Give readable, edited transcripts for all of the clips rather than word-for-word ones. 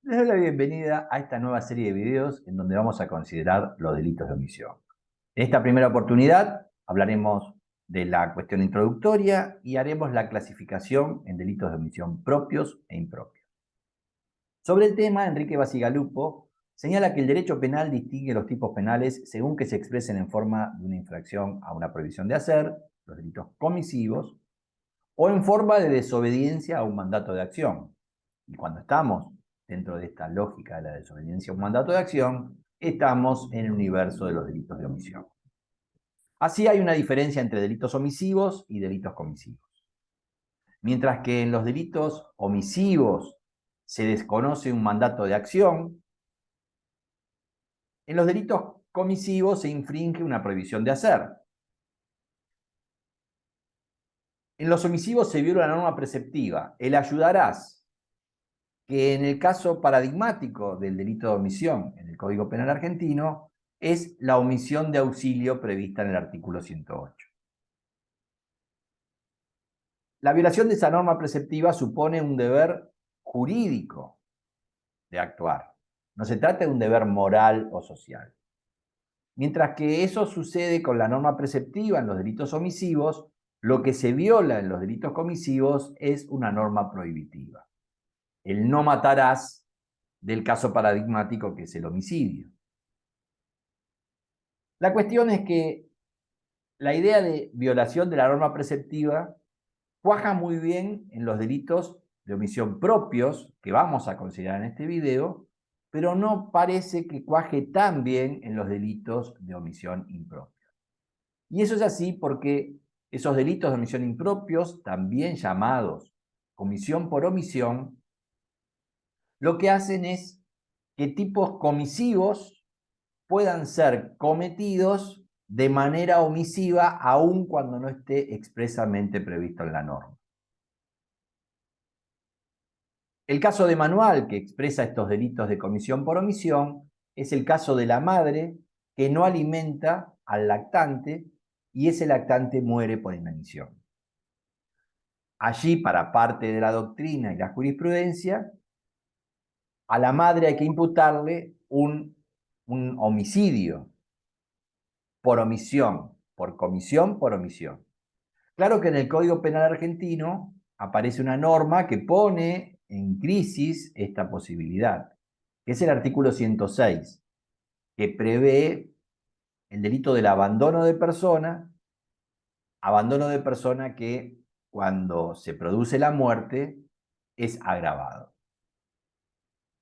Les doy la bienvenida a esta nueva serie de videos en donde vamos a considerar los delitos de omisión. En esta primera oportunidad hablaremos de la cuestión introductoria y haremos la clasificación en delitos de omisión propios e impropios. Sobre el tema, Enrique Bacigalupo señala que el derecho penal distingue los tipos penales según que se expresen en forma de una infracción a una prohibición de hacer, los delitos comisivos, o en forma de desobediencia a un mandato de acción. Y cuando estamos dentro de esta lógica de la desobediencia a un mandato de acción, estamos en el universo de los delitos de omisión. Así hay una diferencia entre delitos omisivos y delitos comisivos. Mientras que en los delitos omisivos se desconoce un mandato de acción, en los delitos comisivos se infringe una prohibición de hacer. En los omisivos se viola la norma preceptiva, el ayudarás, que en el caso paradigmático del delito de omisión en el Código Penal argentino es la omisión de auxilio prevista en el artículo 108. La violación de esa norma preceptiva supone un deber jurídico de actuar. No se trata de un deber moral o social. Mientras que eso sucede con la norma preceptiva en los delitos omisivos, lo que se viola en los delitos comisivos es una norma prohibitiva. El no matarás del caso paradigmático que es el homicidio. La cuestión es que la idea de violación de la norma preceptiva cuaja muy bien en los delitos de omisión propios que vamos a considerar en este video, pero no parece que cuaje tan bien en los delitos de omisión impropia. Y eso es así porque esos delitos de omisión impropios, también llamados comisión por omisión, lo que hacen es que tipos comisivos puedan ser cometidos de manera omisiva aun cuando no esté expresamente previsto en la norma. El caso de manual que expresa estos delitos de comisión por omisión es el caso de la madre que no alimenta al lactante y ese lactante muere por inanición. Allí, para parte de la doctrina y la jurisprudencia, a la madre hay que imputarle un homicidio por omisión, por comisión por omisión. Claro que en el Código Penal argentino aparece una norma que pone en crisis esta posibilidad, que es el artículo 106, que prevé el delito del abandono de persona que cuando se produce la muerte es agravado.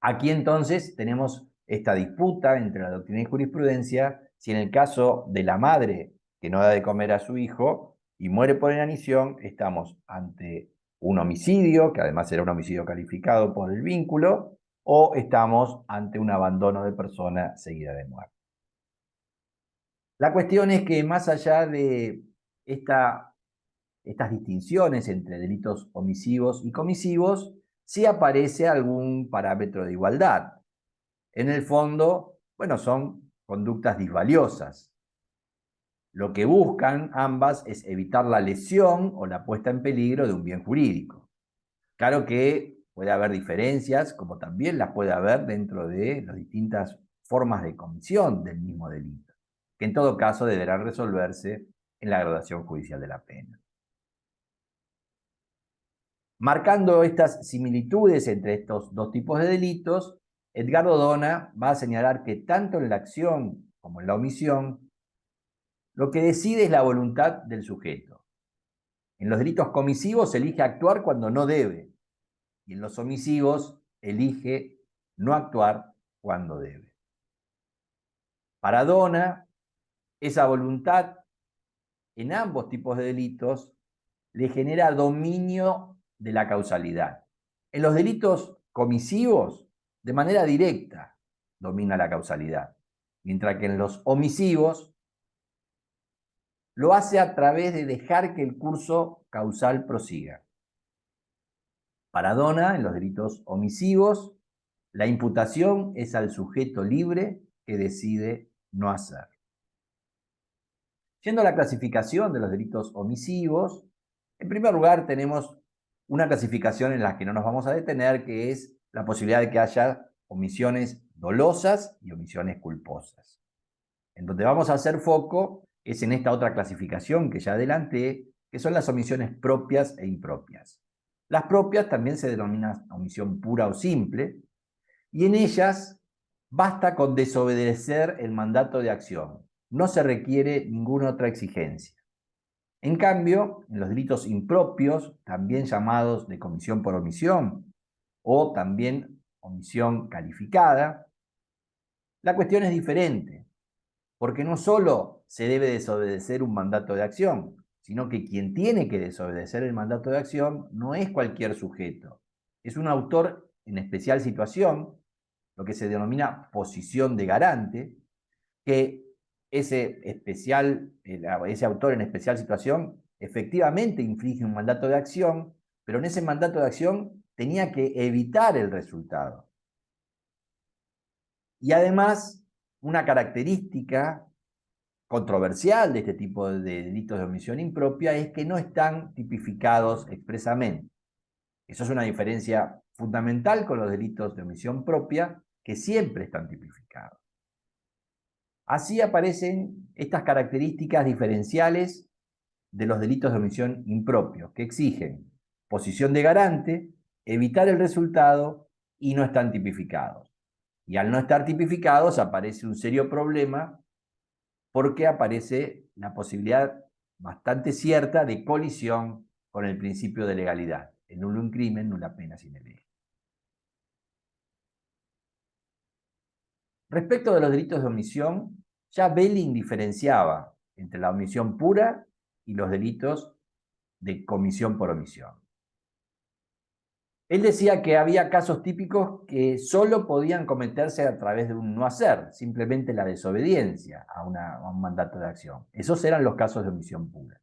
Aquí entonces tenemos esta disputa entre la doctrina y jurisprudencia, si en el caso de la madre que no da de comer a su hijo y muere por inanición, estamos ante un homicidio, que además será un homicidio calificado por el vínculo, o estamos ante un abandono de persona seguida de muerte. La cuestión es que más allá de estas distinciones entre delitos omisivos y comisivos, sí aparece algún parámetro de igualdad. En el fondo, bueno, son conductas disvaliosas. Lo que buscan ambas es evitar la lesión o la puesta en peligro de un bien jurídico. Claro que puede haber diferencias, como también las puede haber dentro de las distintas formas de comisión del mismo delito, que en todo caso deberán resolverse en la graduación judicial de la pena. Marcando estas similitudes entre estos dos tipos de delitos, Edgardo Dona va a señalar que tanto en la acción como en la omisión, lo que decide es la voluntad del sujeto. En los delitos comisivos elige actuar cuando no debe, y en los omisivos elige no actuar cuando debe. Para Dona, esa voluntad en ambos tipos de delitos le genera dominio de la causalidad. En los delitos comisivos, de manera directa, domina la causalidad, mientras que en los omisivos lo hace a través de dejar que el curso causal prosiga. Para Dona, en los delitos omisivos, la imputación es al sujeto libre que decide no hacer. Yendo a la clasificación de los delitos omisivos, en primer lugar tenemos una clasificación en la que no nos vamos a detener, que es la posibilidad de que haya omisiones dolosas y omisiones culposas. En donde vamos a hacer foco es en esta otra clasificación que ya adelanté, que son las omisiones propias e impropias. Las propias también se denominan omisión pura o simple, y en ellas basta con desobedecer el mandato de acción. No se requiere ninguna otra exigencia. En cambio, en los delitos impropios, también llamados de comisión por omisión o también omisión calificada, la cuestión es diferente, porque no solo se debe desobedecer un mandato de acción, sino que quien tiene que desobedecer el mandato de acción no es cualquier sujeto, es un autor en especial situación, lo que se denomina posición de garante, que ese autor en especial situación efectivamente inflige un mandato de acción, pero en ese mandato de acción tenía que evitar el resultado. Y además, una característica controversial de este tipo de delitos de omisión impropia es que no están tipificados expresamente. Eso es una diferencia fundamental con los delitos de omisión propia, que siempre están tipificados. Así aparecen estas características diferenciales de los delitos de omisión impropios, que exigen posición de garante, evitar el resultado y no están tipificados. Y al no estar tipificados aparece un serio problema porque aparece la posibilidad bastante cierta de colisión con el principio de legalidad. En nulo un crimen, nula pena sine lege. Respecto de los delitos de omisión, ya Belling diferenciaba entre la omisión pura y los delitos de comisión por omisión. Él decía que había casos típicos que solo podían cometerse a través de un no hacer, simplemente la desobediencia a un mandato de acción. Esos eran los casos de omisión pura.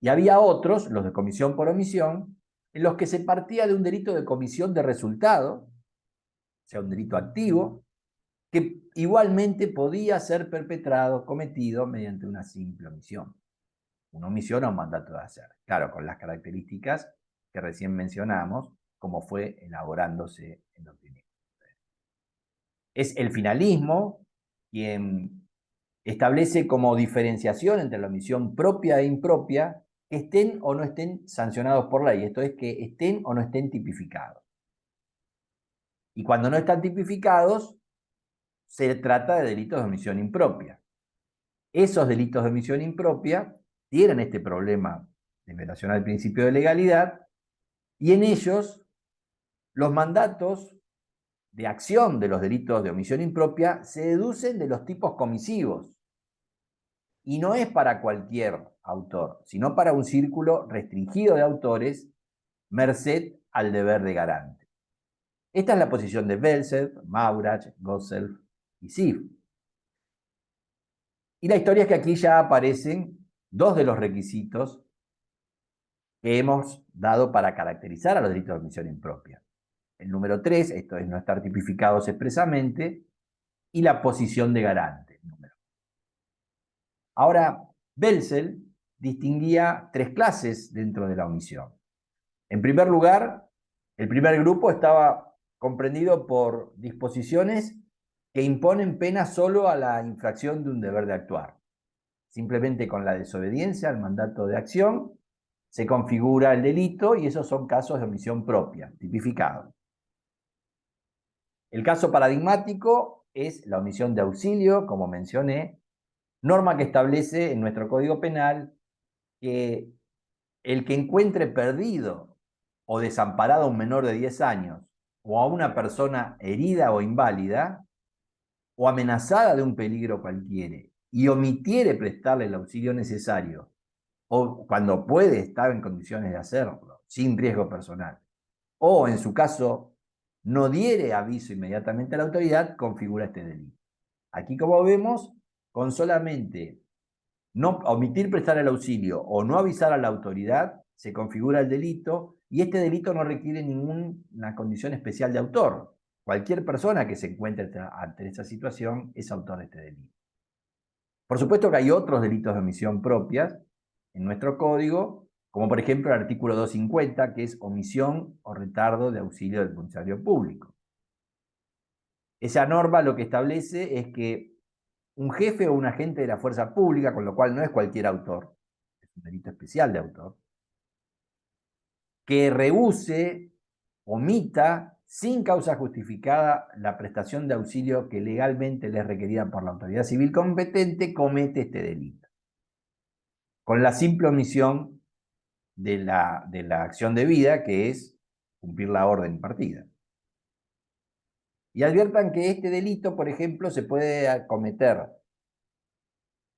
Y había otros, los de comisión por omisión, en los que se partía de un delito de comisión de resultado, o sea, un delito activo, que igualmente podía ser perpetrado, cometido mediante una simple omisión. Una omisión a un mandato de hacer. Claro, con las características que recién mencionamos, como fue elaborándose en doctrina. Es el finalismo quien establece como diferenciación entre la omisión propia e impropia que estén o no estén sancionados por ley, esto es que estén o no estén tipificados. Y cuando no están tipificados, se trata de delitos de omisión impropia. Esos delitos de omisión impropia tienen este problema de violación al principio de legalidad y en ellos los mandatos de acción de los delitos de omisión impropia se deducen de los tipos comisivos y no es para cualquier autor, sino para un círculo restringido de autores, merced al deber de garante. Esta es la posición de Belzec, Maurach, Gosselin y Sif. Y la historia es que aquí ya aparecen dos de los requisitos que hemos dado para caracterizar a los delitos de omisión impropia. El número 3, esto es no estar tipificados expresamente, y la posición de garante. Ahora, Belzec distinguía tres clases dentro de la omisión. En primer lugar, el primer grupo estaba comprendido por disposiciones que imponen pena solo a la infracción de un deber de actuar. Simplemente con la desobediencia al mandato de acción se configura el delito y esos son casos de omisión propia, tipificados. El caso paradigmático es la omisión de auxilio, como mencioné, norma que establece en nuestro Código Penal que el que encuentre perdido o desamparado a un menor de 10 años o a una persona herida o inválida o amenazada de un peligro cualquiera y omitiere prestarle el auxilio necesario o cuando puede estar en condiciones de hacerlo sin riesgo personal o en su caso no diere aviso inmediatamente a la autoridad, configura este delito. Aquí, como vemos, con solamente no omitir prestar el auxilio o no avisar a la autoridad, se configura el delito y este delito no requiere ninguna condición especial de autor. Cualquier persona que se encuentre ante esa situación es autor de este delito. Por supuesto que hay otros delitos de omisión propias en nuestro código como por ejemplo el artículo 250, que es omisión o retardo de auxilio del funcionario público. Esa norma lo que establece es que un jefe o un agente de la fuerza pública, con lo cual no es cualquier autor, es un delito especial de autor, que rehúse, omita, sin causa justificada, la prestación de auxilio que legalmente le es requerida por la autoridad civil competente, comete este delito. Con la simple omisión de la acción debida, que es cumplir la orden impartida. Y adviertan que este delito, por ejemplo, se puede cometer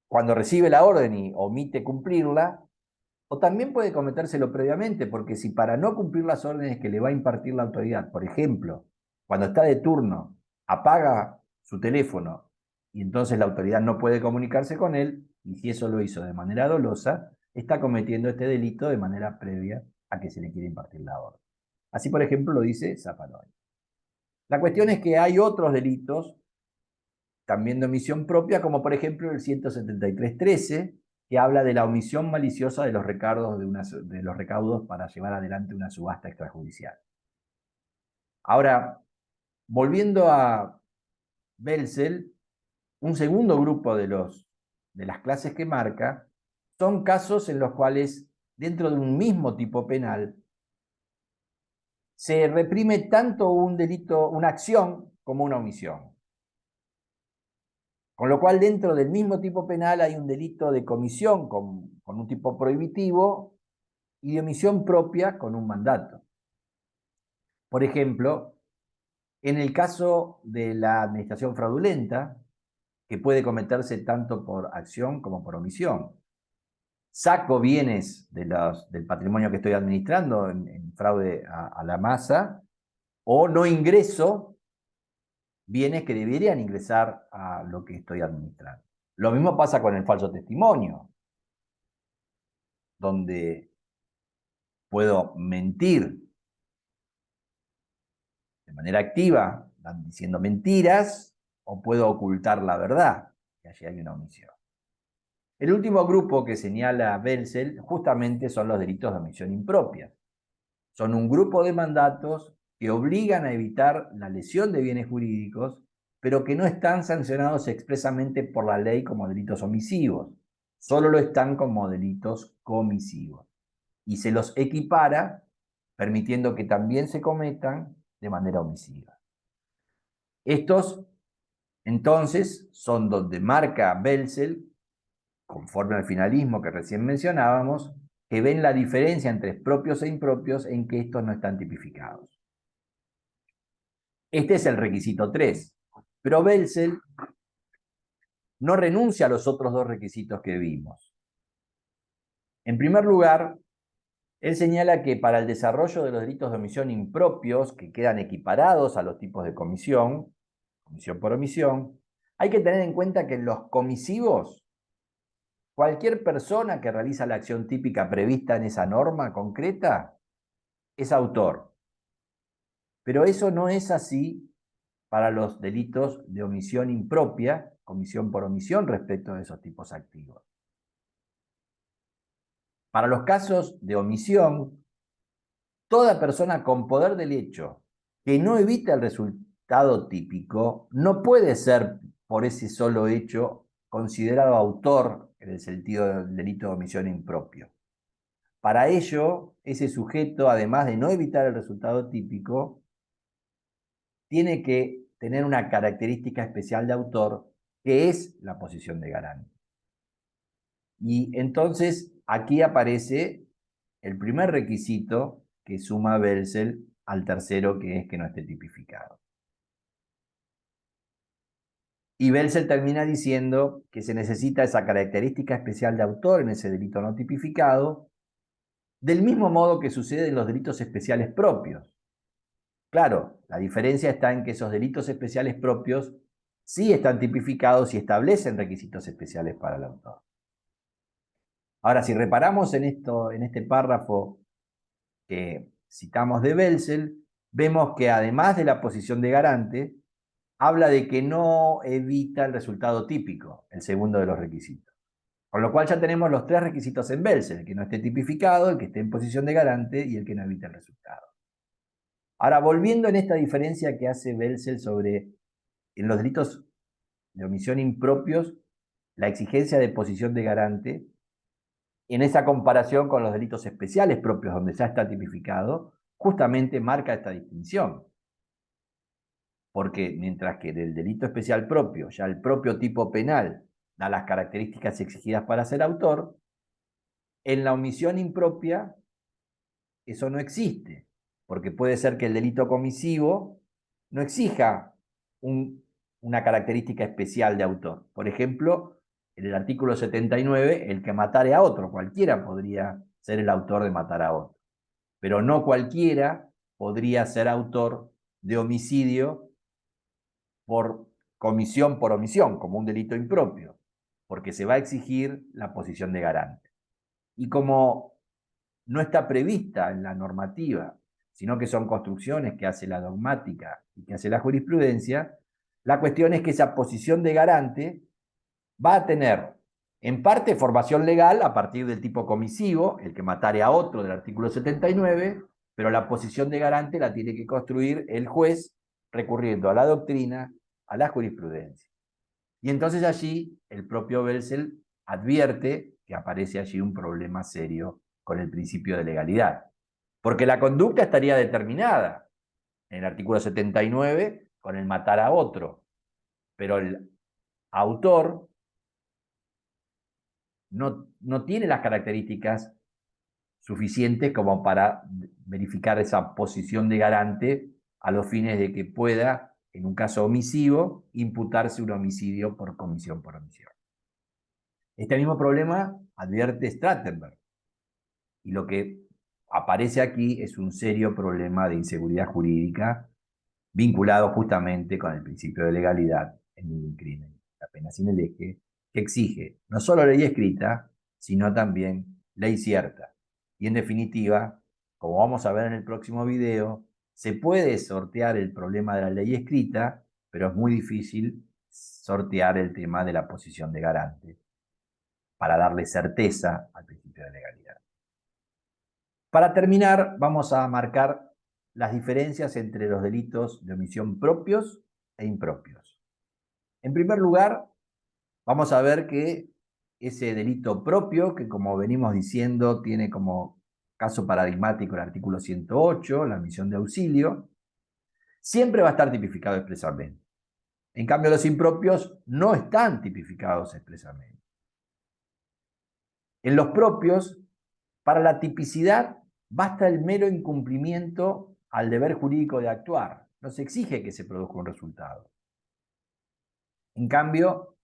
cuando recibe la orden y omite cumplirla, o también puede cometérselo previamente, porque si para no cumplir las órdenes que le va a impartir la autoridad, por ejemplo, cuando está de turno, apaga su teléfono y entonces la autoridad no puede comunicarse con él, y si eso lo hizo de manera dolosa, está cometiendo este delito de manera previa a que se le quiera impartir la orden. Así, por ejemplo, lo dice Zapaloni. La cuestión es que hay otros delitos también de omisión propia, como por ejemplo el 173.13, que habla de la omisión maliciosa de los recaudos para llevar adelante una subasta extrajudicial. Ahora, volviendo a Belzel, un segundo grupo de las clases que marca son casos en los cuales, dentro de un mismo tipo penal, se reprime tanto un delito, una acción, como una omisión. Con lo cual, dentro del mismo tipo penal hay un delito de comisión con un tipo prohibitivo y de omisión propia con un mandato. Por ejemplo, en el caso de la administración fraudulenta, que puede cometerse tanto por acción como por omisión. Saco bienes del patrimonio que estoy administrando en fraude a la masa, o no ingreso bienes que deberían ingresar a lo que estoy administrando. Lo mismo pasa con el falso testimonio, donde puedo mentir de manera activa, diciendo mentiras, o puedo ocultar la verdad, que allí hay una omisión. El último grupo que señala Belzel justamente son los delitos de omisión impropia. Son un grupo de mandatos que obligan a evitar la lesión de bienes jurídicos, pero que no están sancionados expresamente por la ley como delitos omisivos, solo lo están como delitos comisivos. Y se los equipara, permitiendo que también se cometan de manera omisiva. Estos, entonces, son donde marca Belzel, conforme al finalismo que recién mencionábamos, que ven la diferencia entre propios e impropios en que estos no están tipificados. Este es el requisito 3, pero Belzel no renuncia a los otros dos requisitos que vimos. En primer lugar, él señala que para el desarrollo de los delitos de omisión impropios, que quedan equiparados a los tipos de comisión por omisión, hay que tener en cuenta que en los comisivos, cualquier persona que realiza la acción típica prevista en esa norma concreta es autor. Pero eso no es así para los delitos de omisión impropia, comisión por omisión respecto de esos tipos activos. Para los casos de omisión, toda persona con poder del hecho que no evita el resultado típico no puede ser, por ese solo hecho, considerado autor en el sentido del delito de omisión impropio. Para ello, ese sujeto, además de no evitar el resultado típico, tiene que tener una característica especial de autor, que es la posición de garante. Y entonces aquí aparece el primer requisito que suma Belzel al tercero, que es que no esté tipificado. Y Belzel termina diciendo que se necesita esa característica especial de autor en ese delito no tipificado, del mismo modo que sucede en los delitos especiales propios. Claro, la diferencia está en que esos delitos especiales propios sí están tipificados y establecen requisitos especiales para el autor. Ahora, si reparamos en este párrafo que citamos de Belzel, vemos que además de la posición de garante, habla de que no evita el resultado típico, el segundo de los requisitos. Con lo cual ya tenemos los tres requisitos en Belsel: el que no esté tipificado, el que esté en posición de garante y el que no evite el resultado. Ahora, volviendo en esta diferencia que hace Belsel sobre en los delitos de omisión impropios, la exigencia de posición de garante, en esa comparación con los delitos especiales propios, donde ya está tipificado, justamente marca esta distinción. Porque mientras que del delito especial propio, ya el propio tipo penal da las características exigidas para ser autor, en la omisión impropia eso no existe, porque puede ser que el delito comisivo no exija una característica especial de autor. Por ejemplo, en el artículo 79, el que matare a otro, cualquiera podría ser el autor de matar a otro, pero no cualquiera podría ser autor de homicidio por comisión por omisión, como un delito impropio, porque se va a exigir la posición de garante. Y como no está prevista en la normativa, sino que son construcciones que hace la dogmática y que hace la jurisprudencia, la cuestión es que esa posición de garante va a tener en parte formación legal a partir del tipo comisivo, el que matare a otro del artículo 79, pero la posición de garante la tiene que construir el juez recurriendo a la doctrina, a la jurisprudencia. Y entonces allí el propio Belsel advierte que aparece allí un problema serio con el principio de legalidad. Porque la conducta estaría determinada en el artículo 79 con el matar a otro, pero el autor no tiene las características suficientes como para verificar esa posición de garante a los fines de que pueda, en un caso omisivo, imputarse un homicidio por comisión por omisión. Este mismo problema advierte Strattenberg, y lo que aparece aquí es un serio problema de inseguridad jurídica vinculado justamente con el principio de legalidad en ningún crimen, la pena sin el eje, que exige no solo ley escrita, sino también ley cierta. Y en definitiva, como vamos a ver en el próximo video, se puede sortear el problema de la ley escrita, pero es muy difícil sortear el tema de la posición de garante para darle certeza al principio de legalidad. Para terminar, vamos a marcar las diferencias entre los delitos de omisión propios e impropios. En primer lugar, vamos a ver que ese delito propio, que como venimos diciendo, tiene como caso paradigmático el artículo 108, la omisión de auxilio, siempre va a estar tipificado expresamente. En cambio, los impropios no están tipificados expresamente. En los propios, para la tipicidad, basta el mero incumplimiento al deber jurídico de actuar. No se exige que se produzca un resultado. En cambio,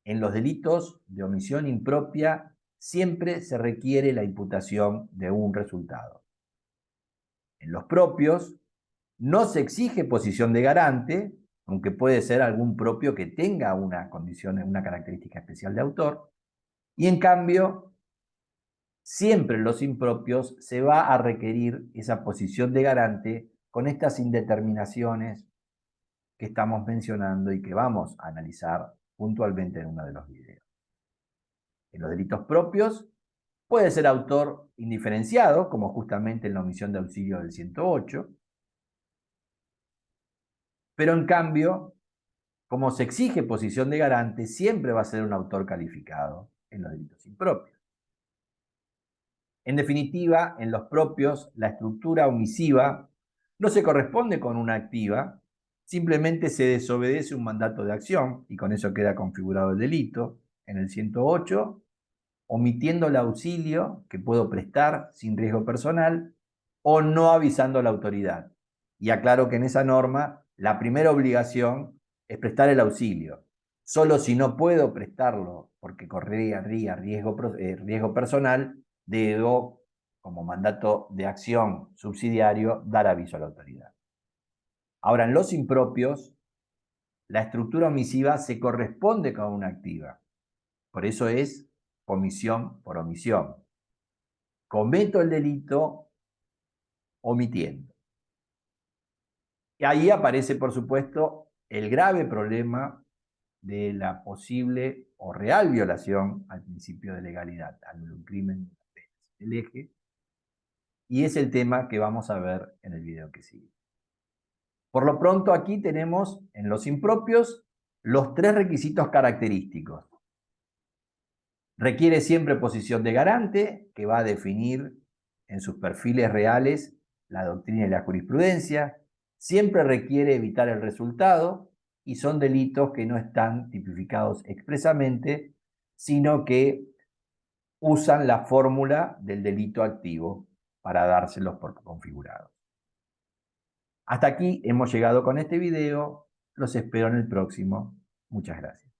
en los delitos de omisión impropia siempre se requiere la imputación de un resultado. En los propios no se exige posición de garante, aunque puede ser algún propio que tenga una condición, una característica especial de autor, y en cambio siempre en los impropios se va a requerir esa posición de garante con estas indeterminaciones que estamos mencionando y que vamos a analizar puntualmente en uno de los videos. En los delitos propios puede ser autor indiferenciado, como justamente en la omisión de auxilio del 108, pero en cambio, como se exige posición de garante, siempre va a ser un autor calificado en los delitos impropios. En definitiva, en los propios, la estructura omisiva no se corresponde con una activa, simplemente se desobedece un mandato de acción y con eso queda configurado el delito. En el 108, omitiendo el auxilio que puedo prestar sin riesgo personal o no avisando a la autoridad. Y aclaro que en esa norma la primera obligación es prestar el auxilio. Solo si no puedo prestarlo porque correría riesgo personal, debo, como mandato de acción subsidiario, dar aviso a la autoridad. Ahora, en los impropios, la estructura omisiva se corresponde con una activa. Por eso es omisión por omisión. Cometo el delito omitiendo. Y ahí aparece, por supuesto, el grave problema de la posible o real violación al principio de legalidad, al crimen del eje, y es el tema que vamos a ver en el video que sigue. Por lo pronto aquí tenemos en los impropios los 3 requisitos característicos. Requiere siempre posición de garante, que va a definir en sus perfiles reales la doctrina y la jurisprudencia. Siempre requiere evitar el resultado y son delitos que no están tipificados expresamente, sino que usan la fórmula del delito activo para dárselos por configurados. Hasta aquí hemos llegado con este video. Los espero en el próximo. Muchas gracias.